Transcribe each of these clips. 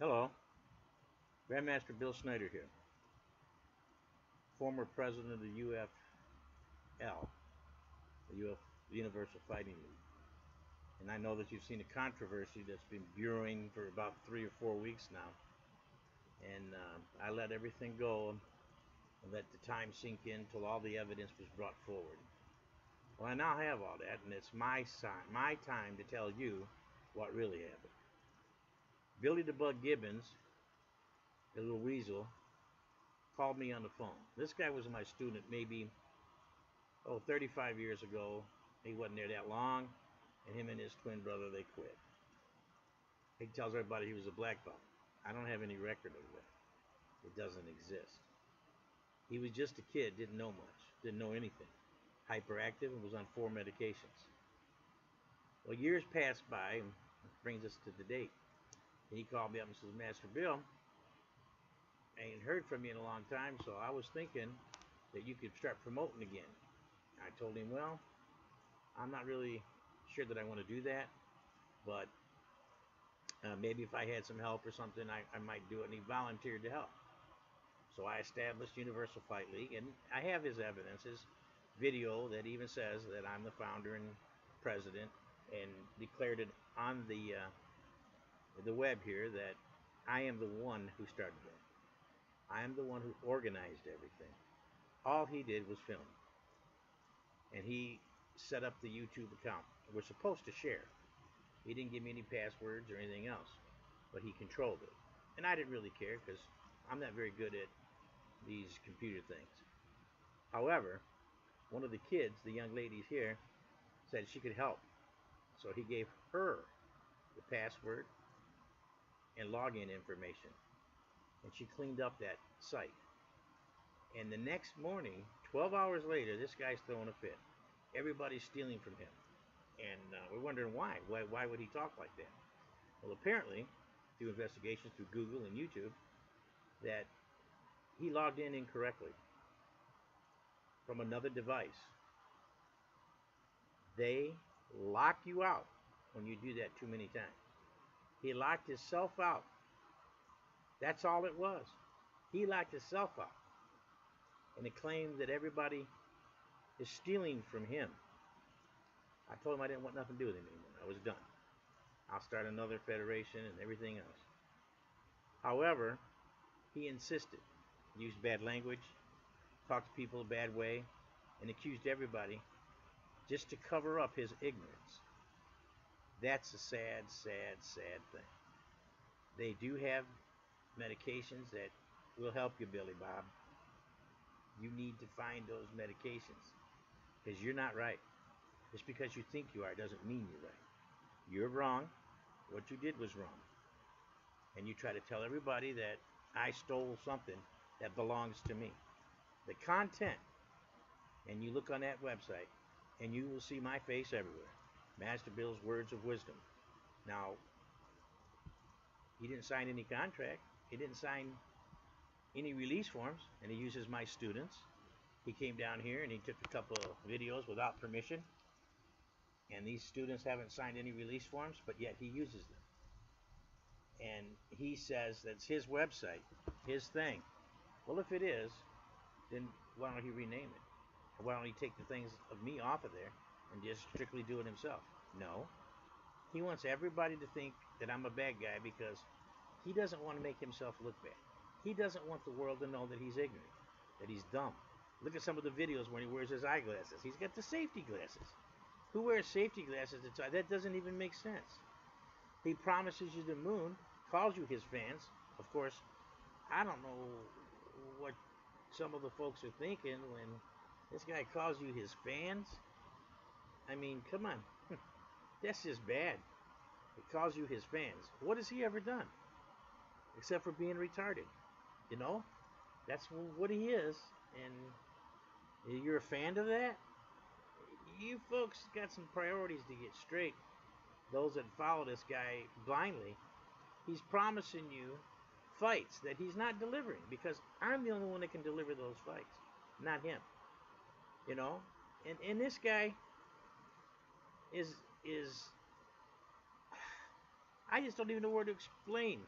Hello, Grandmaster Bill Snyder here, former president of the UFL, the Universal Fighting League. And I know that you've seen a controversy that's been brewing for about 3 or 4 weeks now. And I let everything go and let the time sink in until all the evidence was brought forward. Well, I now have all that, and it's my time to tell you what really happened. Billy the Bug Gibbons, the little weasel, called me on the phone. This guy was my student maybe 35 years ago. He wasn't there that long, and him and his twin brother, they quit. He tells everybody he was a black belt. I don't have any record of that. It doesn't exist. He was just a kid, didn't know much, didn't know anything. Hyperactive and was on 4 medications. Well, years passed by, and brings us to the date. And he called me up and says, Master Bill, I ain't heard from you in a long time, so I was thinking that you could start promoting again. I told him, well, I'm not really sure that I want to do that, but maybe if I had some help or something, I might do it. And he volunteered to help. So I established Universal Fight League, and I have his evidence, his video that even says that I'm the founder and president, and declared it on the web here that I am the one who started it. I am the one who organized everything. All he did was film, and he set up the YouTube account. We're supposed to share. He didn't give me any passwords or anything else, but he controlled it. And I didn't really care because I'm not very good at these computer things. However, one of the kids, the young ladies here, said she could help. So he gave her the password and login information. And she cleaned up that site. And the next morning, 12 hours later, this guy's throwing a fit. Everybody's stealing from him. And we're wondering why. Why would he talk like that? Well, apparently, through investigations through Google and YouTube, that he logged in incorrectly from another device. They lock you out when you do that too many times. He locked himself out. That's all it was. He locked himself out. And it claimed that everybody is stealing from him. I told him I didn't want nothing to do with him anymore. I was done. I'll start another federation and everything else. However, he insisted, used bad language, talked to people a bad way, and accused everybody just to cover up his ignorance. That's a sad, sad, sad thing. They do have medications that will help you, Billy Bob. You need to find those medications because you're not right. Just because you think you are doesn't mean you're right. You're wrong. What you did was wrong. And you try to tell everybody that I stole something that belongs to me. The content, and you look on that website, and you will see my face everywhere. Master Bill's Words of Wisdom. Now, he didn't sign any contract. He didn't sign any release forms, and he uses my students. He came down here and he took a couple of videos without permission, and these students haven't signed any release forms, but yet he uses them. And he says that's his website, his thing. Well, if it is, then why don't he rename it? Or why don't he take the things of me off of there and just strictly do it himself? No. He wants everybody to think that I'm a bad guy because he doesn't want to make himself look bad. He doesn't want the world to know that he's ignorant, that he's dumb. Look at some of the videos when he wears his eyeglasses. He's got the safety glasses. Who wears safety glasses? That doesn't even make sense. He promises you the moon, calls you his fans. Of course, I don't know what some of the folks are thinking when this guy calls you his fans. I mean, come on. That's just bad. He calls you his fans. What has he ever done? Except for being retarded. You know? That's what he is. And you're a fan of that? You folks got some priorities to get straight. Those that follow this guy blindly, he's promising you fights that he's not delivering because I'm the only one that can deliver those fights, not him. You know? And this guy is I just don't even know where to explain.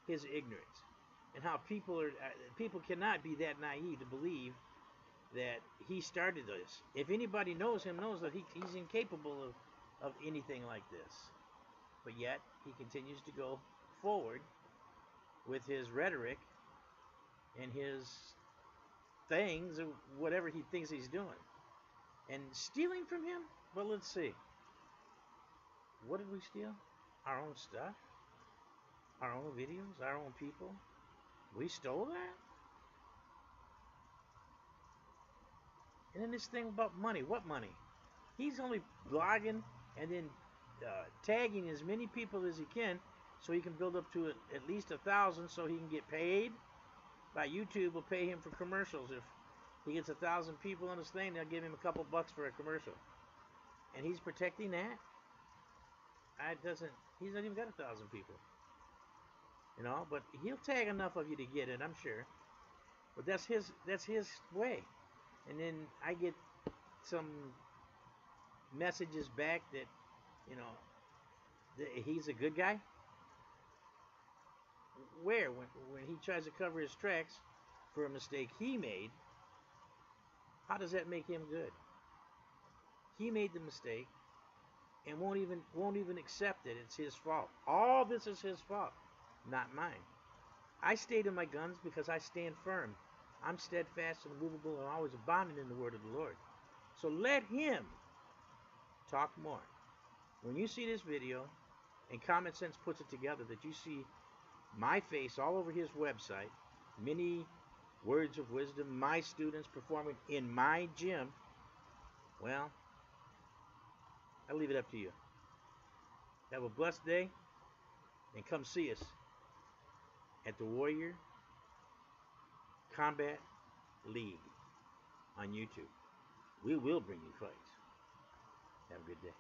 his ignorance, and how people cannot be that naive to believe that he started this. If anybody knows him, knows that he's incapable of anything like this. But yet he continues to go forward with his rhetoric and his things, or whatever he thinks he's doing. And stealing from him? Well, let's see. What did we steal? Our own stuff? Our own videos? Our own people? We stole that? And then this thing about money. What money? He's only blogging and then tagging as many people as he can so he can build up to at least 1,000 so he can get paid. By YouTube will pay him for commercials. If he gets 1,000 people on his thing, they'll give him a couple bucks for a commercial. And he's protecting that? He's not even got 1,000 people. But he'll tag enough of you to get it, I'm sure. But that's his way. And then I get some messages back that, he's a good guy. Where? When he tries to cover his tracks for a mistake he made, how does that make him good? He made the mistake and won't even accept it. It's his fault. All this is his fault, not mine. I stayed in my guns because I stand firm. I'm steadfast and immovable and always abounding in the word of the Lord. So let him talk more. When you see this video and Common Sense puts it together, that you see my face all over his website, many words of wisdom, my students performing in my gym, well, I leave it up to you. Have a blessed day, and come see us at the Warrior Combat League on YouTube. We will bring you fights. Have a good day.